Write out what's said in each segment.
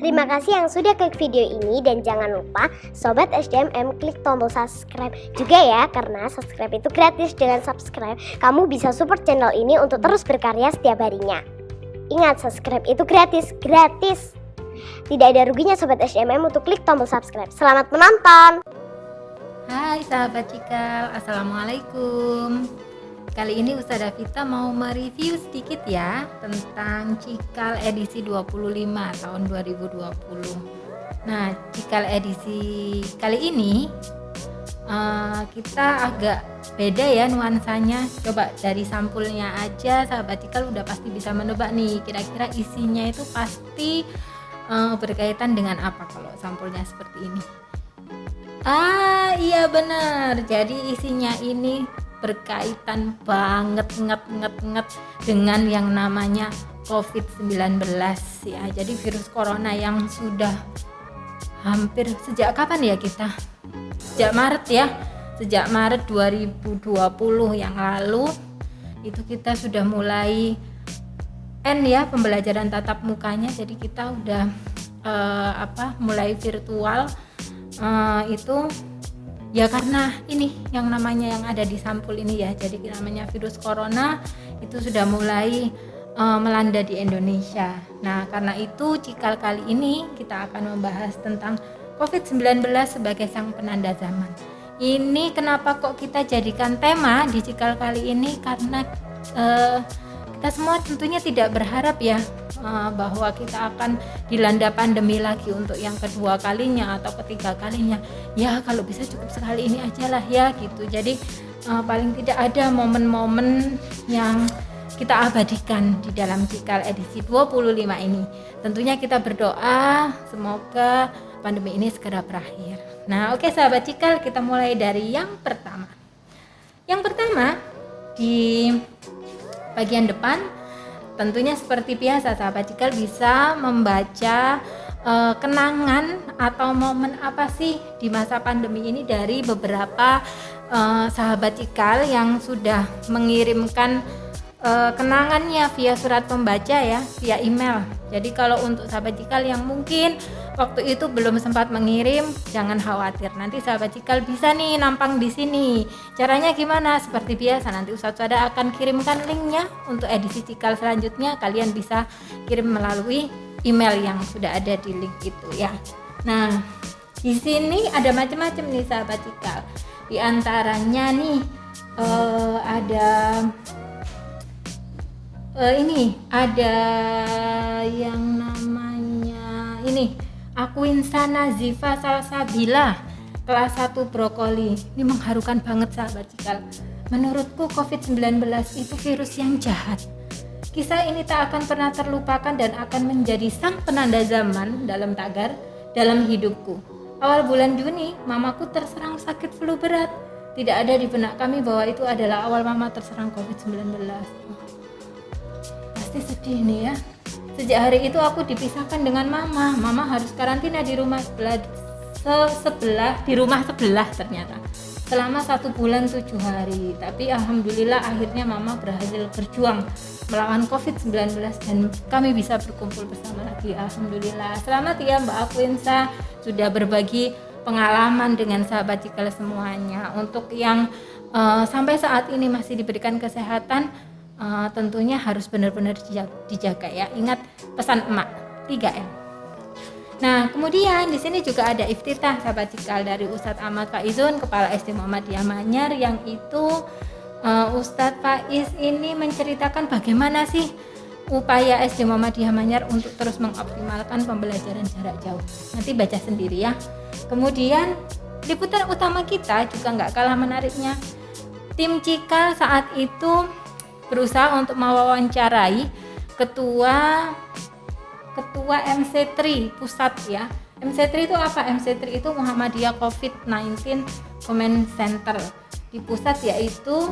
Terima kasih yang sudah klik video ini dan jangan lupa Sobat SDMM klik tombol subscribe juga ya, karena subscribe itu gratis. Dengan subscribe kamu bisa support channel ini untuk terus berkarya setiap harinya. Ingat, subscribe itu gratis. Tidak ada ruginya Sobat SDMM untuk klik tombol subscribe. Selamat menonton. Hai sahabat Cikal, Assalamualaikum. Kali ini Ustazah Vita mau mereview sedikit ya tentang Cikal edisi 25 tahun 2020. Nah, Cikal edisi kali ini kita agak beda ya nuansanya. Coba dari sampulnya aja sahabat Cikal udah pasti bisa menebak nih kira-kira isinya itu pasti berkaitan dengan apa kalau sampulnya seperti ini. Iya benar. Jadi isinya ini berkaitan banget nget dengan yang namanya COVID-19 ya. Jadi virus corona yang sudah hampir sejak kapan ya kita? Sejak Maret ya. Sejak Maret 2020 yang lalu itu kita sudah mulai ya pembelajaran tatap mukanya. Jadi kita udah mulai virtual itu ya karena ini yang namanya yang ada di sampul ini ya. Jadi namanya virus corona itu sudah mulai melanda di Indonesia. Nah, karena itu Cikal kali ini kita akan membahas tentang COVID-19 sebagai sang penanda zaman. Ini kenapa kok kita jadikan tema di Cikal kali ini, karena kita semua tentunya tidak berharap ya bahwa kita akan dilanda pandemi lagi untuk yang kedua kalinya atau ketiga kalinya. Ya kalau bisa cukup sekali ini aja lah ya gitu. Jadi paling tidak ada momen-momen yang kita abadikan di dalam Cikal edisi 25 ini. Tentunya kita berdoa semoga pandemi ini segera berakhir. Nah oke sahabat Cikal, kita mulai dari yang pertama. Yang pertama di bagian depan tentunya seperti biasa sahabat Cikal bisa membaca kenangan atau momen apa sih di masa pandemi ini dari beberapa sahabat Cikal yang sudah mengirimkan kenangannya via surat pembaca ya, via email. Jadi kalau untuk sahabat Cikal yang mungkin waktu itu belum sempat mengirim, jangan khawatir. Nanti sahabat Cikal bisa nih nampang di sini. Caranya gimana? Seperti biasa nanti Ustazah akan kirimkan linknya untuk edisi Cikal selanjutnya. Kalian bisa kirim melalui email yang sudah ada di link itu ya. Nah, di sini ada macam-macam nih sahabat Cikal. Di antaranya nih ada ada yang namanya ini Aquinsa Nazifa Salsabila kelas 1 brokoli. Ini mengharukan banget sahabat Cikal. Menurutku COVID-19 itu virus yang jahat. Kisah ini tak akan pernah terlupakan dan akan menjadi sang penanda zaman dalam tagar dalam hidupku. Awal bulan Juni, mamaku terserang sakit flu berat. Tidak ada di benak kami bahwa itu adalah awal mama terserang COVID-19. Pasti sedih nih ya. Sejak hari itu aku dipisahkan dengan mama. Mama harus karantina di rumah sebelah ternyata selama 1 bulan 7 hari. Tapi alhamdulillah akhirnya mama berhasil berjuang melawan COVID-19 dan kami bisa berkumpul bersama lagi. Alhamdulillah. Selamat ya Mbak Aquinsa sudah berbagi pengalaman dengan sahabat Cikal semuanya. Untuk yang sampai saat ini masih diberikan kesehatan, tentunya harus benar-benar dijaga ya. Ingat pesan emak 3M. Nah, kemudian di sini juga ada iftitah sahabat Cikal dari Ustadz Ahmad Faizun, Kepala SD Muhammadiyah Manyar, yang itu Ustadz Faiz ini menceritakan bagaimana sih upaya SD Muhammadiyah Manyar untuk terus mengoptimalkan pembelajaran jarak jauh. Nanti baca sendiri ya. Kemudian liputan utama kita juga nggak kalah menariknya. Tim Cikal saat itu berusaha untuk mewawancarai ketua MC3 pusat ya. MC3 itu apa? MC3 itu Muhammadiyah COVID-19 Command Center di pusat, yaitu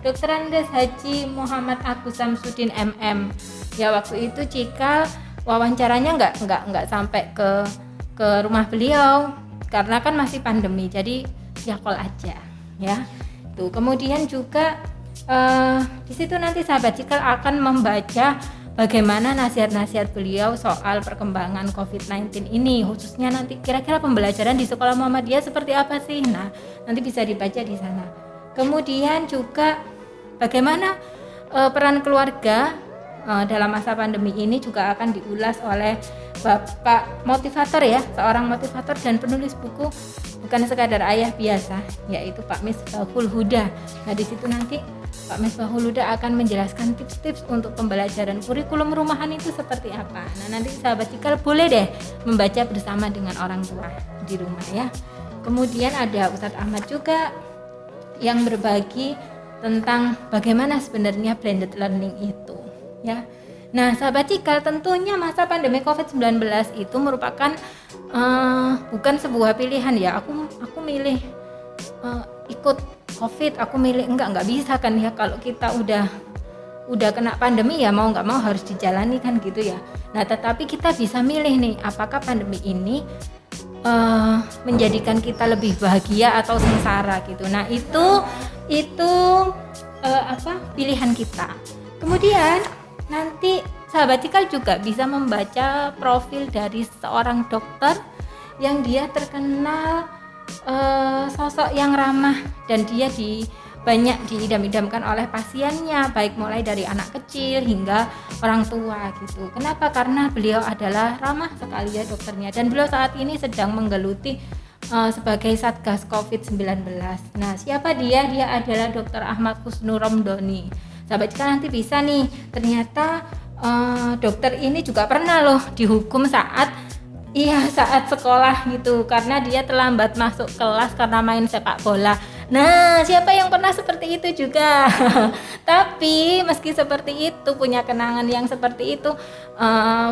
Dr. Andes Haji Muhammad Agus Samsudin MM. Ya waktu itu Cikal wawancaranya nggak sampai ke rumah beliau karena kan masih pandemi. Jadi ya call aja ya. Tuh kemudian juga di situ nanti sahabat Cikal akan membaca bagaimana nasihat-nasihat beliau soal perkembangan COVID-19 ini, khususnya nanti kira-kira pembelajaran di sekolah Muhammadiyah seperti apa sih. Nah, nanti bisa dibaca di sana. Kemudian juga bagaimana peran keluarga dalam masa pandemi ini juga akan diulas oleh Bapak motivator ya, seorang motivator dan penulis buku bukan sekadar ayah biasa, yaitu Pak Misbahul Huda. Nah, di situ nanti Pak Misbahul Huda akan menjelaskan tips-tips untuk pembelajaran kurikulum rumahan itu seperti apa. Nah, nanti sahabat Cikal boleh deh membaca bersama dengan orang tua di rumah ya. Kemudian ada Ustadz Ahmad juga yang berbagi tentang bagaimana sebenarnya blended learning itu ya. Nah, sahabat Cikal, tentunya masa pandemi COVID-19 itu merupakan bukan sebuah pilihan ya. Aku milih ikut COVID, aku milih enggak bisa kan ya. Kalau kita udah kena pandemi ya mau nggak mau harus dijalani kan gitu ya. Nah, tetapi kita bisa milih nih, apakah pandemi ini menjadikan kita lebih bahagia atau sengsara gitu. Nah, itu pilihan kita. Kemudian nanti sahabat Cikal juga bisa membaca profil dari seorang dokter yang dia terkenal sosok yang ramah dan dia banyak diidam-idamkan oleh pasiennya, baik mulai dari anak kecil hingga orang tua gitu. Kenapa? Karena beliau adalah ramah sekali ya dokternya, dan beliau saat ini sedang menggeluti sebagai Satgas COVID-19. Nah, siapa dia? Dia adalah Dr. Ahmad Husnul Romdoni. Sahabat Cikal nanti bisa nih, ternyata dokter ini juga pernah loh dihukum saat sekolah gitu, karena dia terlambat masuk kelas karena main sepak bola. Nah, siapa yang pernah seperti itu juga? Tapi meski seperti itu, punya kenangan yang seperti itu,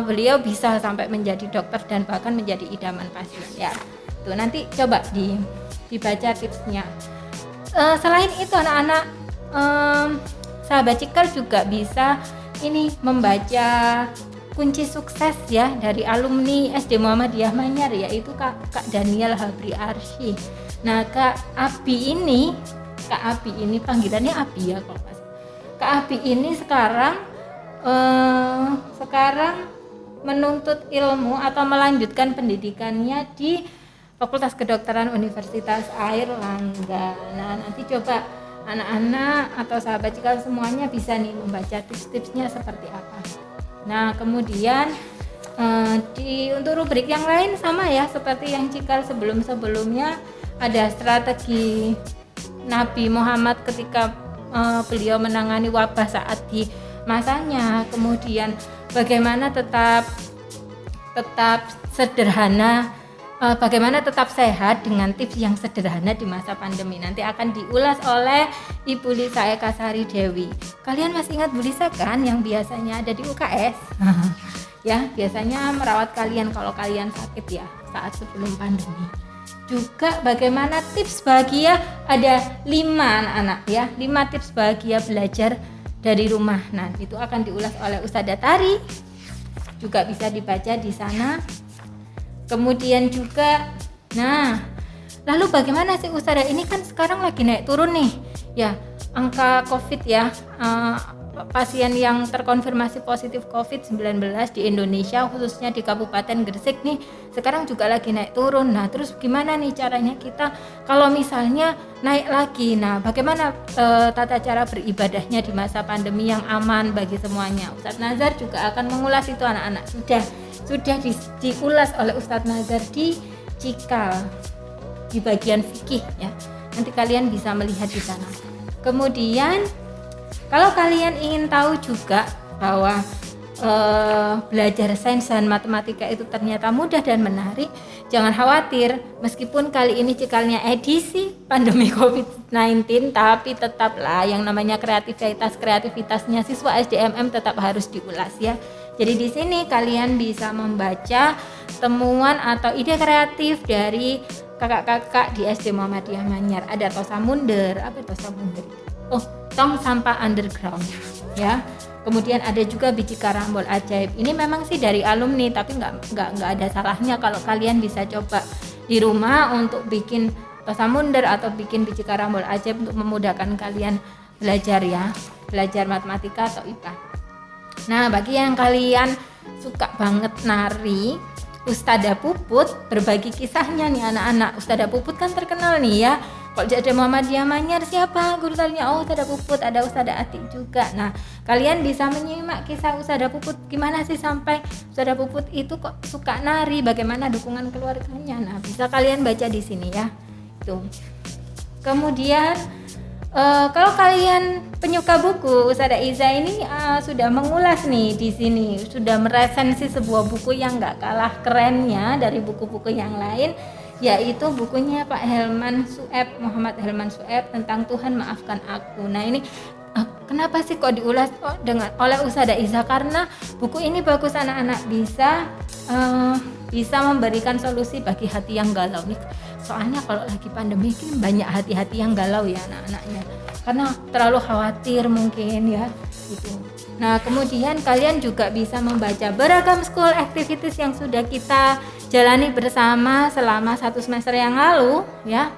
beliau bisa sampai menjadi dokter dan bahkan menjadi idaman pasien ya. Tuh, nanti coba dibaca tipsnya. Selain itu anak-anak, sahabat Cikal juga bisa membaca kunci sukses ya dari alumni SD Muhammadiyah Manyar, yaitu Kak Daniel Habri Arsy. Nah, Kak Abi ini panggilannya Abi ya kalau pas. Kak Abi ini sekarang menuntut ilmu atau melanjutkan pendidikannya di Fakultas Kedokteran Universitas Airlangga. Nah, nanti coba anak-anak atau sahabat Cikal semuanya bisa nih membaca tips-tipsnya seperti apa. Nah, kemudian untuk rubrik yang lain sama ya seperti yang Cikal sebelum-sebelumnya, ada strategi Nabi Muhammad ketika beliau menangani wabah saat di masanya, kemudian bagaimana tetap sederhana, bagaimana tetap sehat dengan tips yang sederhana di masa pandemi. Nanti akan diulas oleh Ibu Lisa Eka Sari Dewi. Kalian masih ingat Bu Lisa kan yang biasanya ada di UKS? Ya, biasanya merawat kalian kalau kalian sakit ya saat sebelum pandemi. Juga bagaimana tips bahagia, ada 5 anak-anak ya, 5 tips bahagia belajar dari rumah. Nah, itu akan diulas oleh Ustadzah Tari. Juga bisa dibaca di sana. Kemudian juga, nah, lalu bagaimana sih Ustadzah, ini kan sekarang lagi naik turun nih ya angka COVID ya, pasien yang terkonfirmasi positif COVID-19 di Indonesia, khususnya di Kabupaten Gresik nih sekarang juga lagi naik turun. Nah, terus gimana nih caranya kita kalau misalnya naik lagi? Nah, bagaimana tata cara beribadahnya di masa pandemi yang aman bagi semuanya? Ustadz Nazar juga akan mengulas itu anak-anak. Sudah diulas oleh Ustadz Nazar di Cikal di bagian fikih ya. Nanti kalian bisa melihat di sana. Kemudian kalau kalian ingin tahu juga bahwa belajar sains dan matematika itu ternyata mudah dan menarik, jangan khawatir. Meskipun kali ini Cikalnya edisi pandemi COVID-19, tapi tetaplah yang namanya kreativitasnya siswa SDMM tetap harus diulas ya. Jadi di sini kalian bisa membaca temuan atau ide kreatif dari kakak-kakak di SD Muhammadiyah Manyar. Ada Tosamunder, apa Tosamunder? Oh, tong sampah underground ya. Kemudian ada juga biji karambol ajaib. Ini memang sih dari alumni, tapi nggak ada salahnya kalau kalian bisa coba di rumah untuk bikin Tosamunder atau bikin biji karambol ajaib untuk memudahkan kalian belajar ya, belajar matematika atau IPA. Nah, bagi yang kalian suka banget nari, Ustadzah Puput berbagi kisahnya nih anak-anak. Ustadzah Puput kan terkenal nih ya. Kalau jadi Muhammadiyah Manyar, siapa guru tarinya? Oh, Ustadzah Puput, ada Ustadzah Atik juga. Nah, kalian bisa menyimak kisah Ustadzah Puput, gimana sih sampai Ustadzah Puput itu kok suka nari, bagaimana dukungan keluarganya. Nah, bisa kalian baca di sini ya. Tuh. Kemudian kalau kalian penyuka buku, Ustadzah Iza ini sudah mengulas nih di sini, sudah meresensi sebuah buku yang nggak kalah kerennya dari buku-buku yang lain, yaitu bukunya Pak Helman Sueb, Muhammad Helman Sueb, tentang Tuhan Maafkan Aku. Nah ini kenapa sih kok diulas oleh Ustadzah Iza? Karena buku ini bagus, anak-anak bisa memberikan solusi bagi hati yang galau nih. Soalnya kalau lagi pandemi ini banyak hati-hati yang galau ya anak-anaknya, karena terlalu khawatir mungkin ya gitu. Nah kemudian kalian juga bisa membaca beragam school activities yang sudah kita jalani bersama selama 1 semester yang lalu ya,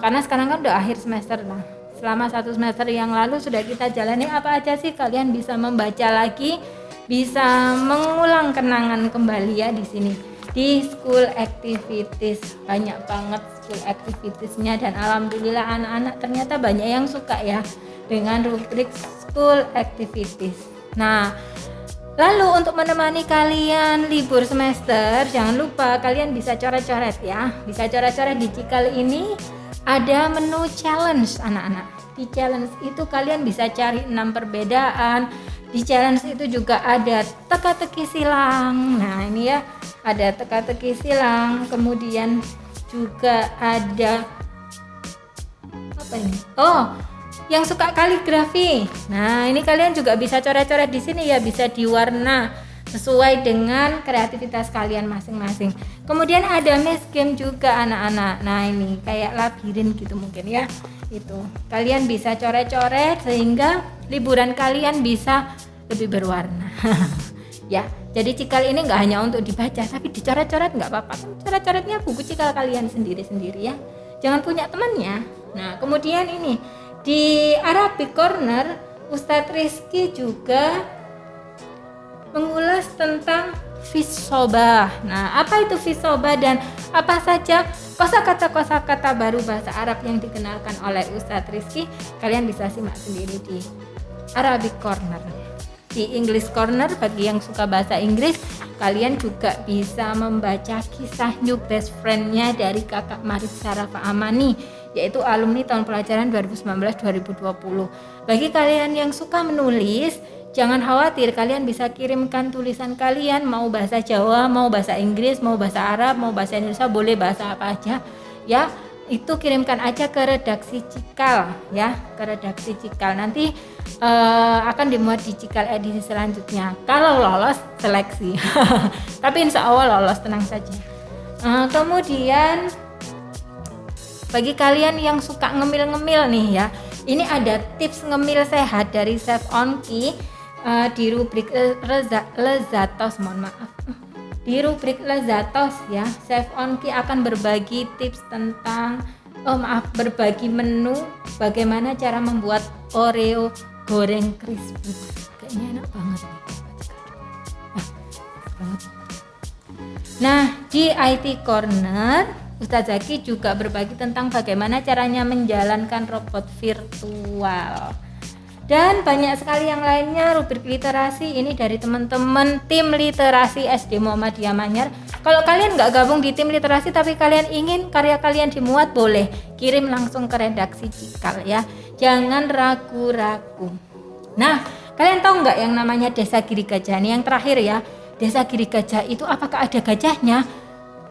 karena sekarang kan udah akhir semester. Nah selama 1 semester yang lalu sudah kita jalani apa aja sih, kalian bisa membaca lagi, bisa mengulang kenangan kembali ya di sini. Di school activities banyak banget school activitiesnya, dan alhamdulillah anak-anak ternyata banyak yang suka ya dengan rubrik school activities. Nah lalu untuk menemani kalian libur semester, jangan lupa kalian bisa coret-coret ya, bisa coret-coret. Di Cikal ini ada menu challenge anak-anak. Di challenge itu kalian bisa cari 6 perbedaan. Di challenge itu juga ada teka-teki silang. Nah ini ya, ada teka-teki silang, kemudian juga ada apa ini? Oh, yang suka kaligrafi. Nah, ini kalian juga bisa coret-coret di sini ya, bisa diwarna sesuai dengan kreativitas kalian masing-masing. Kemudian ada maze game juga anak-anak. Nah, ini kayak labirin gitu mungkin ya. Itu. Kalian bisa coret-coret sehingga liburan kalian bisa lebih berwarna. Ya, jadi Cikal ini nggak hanya untuk dibaca, tapi dicoret-coret nggak apa-apa. Coret-coretnya buku Cikal kalian sendiri-sendiri ya. Jangan punya temannya. Nah, kemudian ini di Arabic Corner, Ustadz Rizky juga mengulas tentang fisobah. Nah, apa itu fisobah dan apa saja kosakata baru bahasa Arab yang dikenalkan oleh Ustadz Rizky? Kalian bisa simak sendiri di Arabic Corner. Di English Corner, bagi yang suka bahasa Inggris, kalian juga bisa membaca kisah new best friend-nya dari kakak Marif Sarafa Amani, yaitu alumni tahun pelajaran 2019-2020. Bagi kalian yang suka menulis, jangan khawatir, kalian bisa kirimkan tulisan kalian, mau bahasa Jawa, mau bahasa Inggris, mau bahasa Arab, mau bahasa Indonesia, boleh bahasa apa aja ya. Itu kirimkan aja ke redaksi Cikal ya, ke redaksi Cikal. Nanti akan dimuat di Cikal edisi selanjutnya kalau lolos seleksi. Tapi insya Allah lolos, tenang saja. Kemudian bagi kalian yang suka ngemil-ngemil nih ya, ini ada tips ngemil sehat dari Chef Onki di rubrik Lezatos, mohon maaf. Di rubrik Lezatos ya, Chef Onki akan berbagi tips tentang berbagi menu bagaimana cara membuat Oreo goreng crispy. Kayaknya enak banget nih. Nah, di IT Corner, Ustadz Zaki juga berbagi tentang bagaimana caranya menjalankan robot virtual. Dan banyak sekali yang lainnya. Rubrik literasi ini dari teman-teman tim literasi SD Muhammadiyah Manyar. Kalau kalian nggak gabung di tim literasi tapi kalian ingin karya kalian dimuat, boleh kirim langsung ke redaksi Cikal ya. Jangan ragu-ragu. Nah, kalian tahu nggak yang namanya Desa Giri Gajah? Ini yang terakhir ya. Desa Giri Gajah itu apakah ada gajahnya?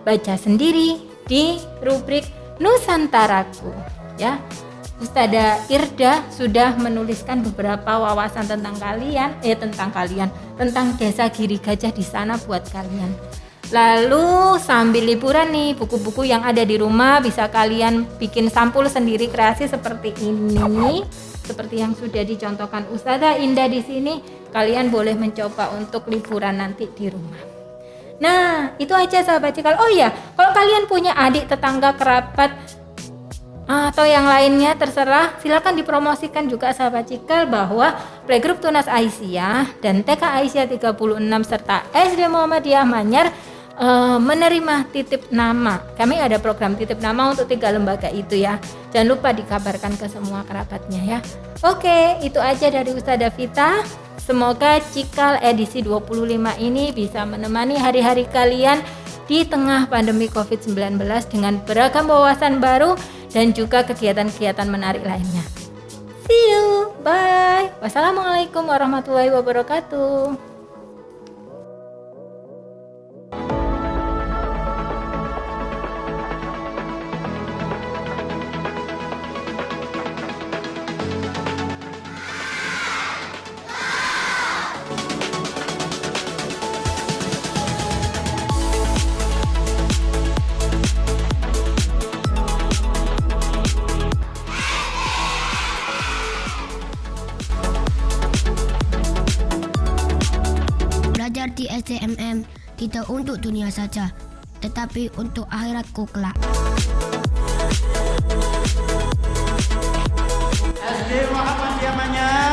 Baca sendiri di rubrik Nusantaraku ya. Ustadzah Irda sudah menuliskan beberapa wawasan tentang Desa Giri Gajah di sana buat kalian. Lalu sambil liburan nih, buku-buku yang ada di rumah bisa kalian bikin sampul sendiri kreasi seperti ini, seperti yang sudah dicontohkan Ustadzah Indah di sini. Kalian boleh mencoba untuk liburan nanti di rumah. Nah, itu aja sahabat Cikal. Oh iya, kalau kalian punya adik, tetangga, kerabat atau yang lainnya terserah, silakan dipromosikan juga sahabat Cikal bahwa Playgroup Tunas Aisyah dan TK Aisyah 36 serta SD Muhammadiyah Manyar menerima titip nama. Kami ada program titip nama untuk 3 lembaga itu ya. Jangan lupa dikabarkan ke semua kerabatnya ya. Oke, itu aja dari Ustazah Vita. Semoga Cikal edisi 25 ini bisa menemani hari-hari kalian di tengah pandemi COVID-19 dengan beragam wawasan baru dan juga kegiatan-kegiatan menarik lainnya. See you, bye. Wassalamualaikum warahmatullahi wabarakatuh. Belajar di SDMM tidak untuk dunia saja, tetapi untuk akhiratku kelak. SD Muhammadiyah Manyar